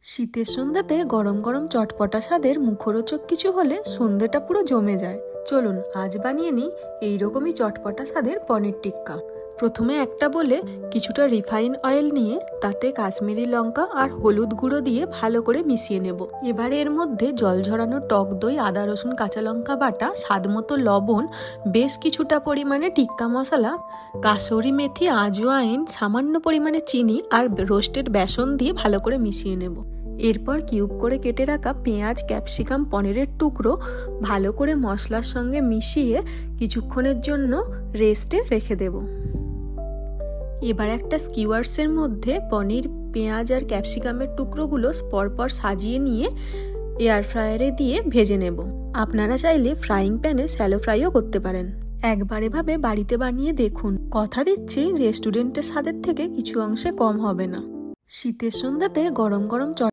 শীতের সন্ধ্যাতে গরম গরম চটপটা স্বাদের মুখরোচক কিছু হলে সন্ধ্যাটা পুরো জমে যায়। চলুন আজ বানিয়ে নিই এইরকমই চটপটা স্বাদের পনির টিক্কা। প্রথমে একটা বলে কিছুটা রিফাইন অয়েল নিয়ে তাতে কাশ্মীরি লঙ্কা আর হলুদ গুঁড়ো দিয়ে ভালো করে মিশিয়ে নেব। এবারে এর মধ্যে জল ঝরানো টক দই, আদা রসুন কাঁচা লঙ্কা বাটা, স্বাদমতো লবণ, বেশ কিছুটা পরিমাণে টিক্কা মশলা, কাসুরি মেথি, আজওয়াইন, সামান্য পরিমাণে চিনি আর রোস্টেড বেসন দিয়ে ভালো করে মিশিয়ে নেব। এরপর কিউব করে কেটে রাখা পেঁয়াজ, ক্যাপসিকাম, পনিরের টুকরো ভালো করে মশলার সঙ্গে মিশিয়ে কিছুক্ষণের জন্য রেস্টে রেখে দেব। এবার একটা স্কিওয়ার্সের মধ্যে পনির, পেঁয়াজ আর ক্যাপসিকামের টুকরোগুলো পরপর সাজিয়ে নিয়ে এয়ার ফ্রায়ারে দিয়ে ভেজে নেব। আপনারা চাইলে ফ্রাইং প্যানে শ্যালো ফ্রাইও করতে পারেন। একবার এভাবে বাড়িতে বানিয়ে দেখুন, কথা দিচ্ছি রেস্টুরেন্টের স্বাদের থেকে কিছু অংশে কম হবে না। শীতের সন্ধ্যাতে গরম গরম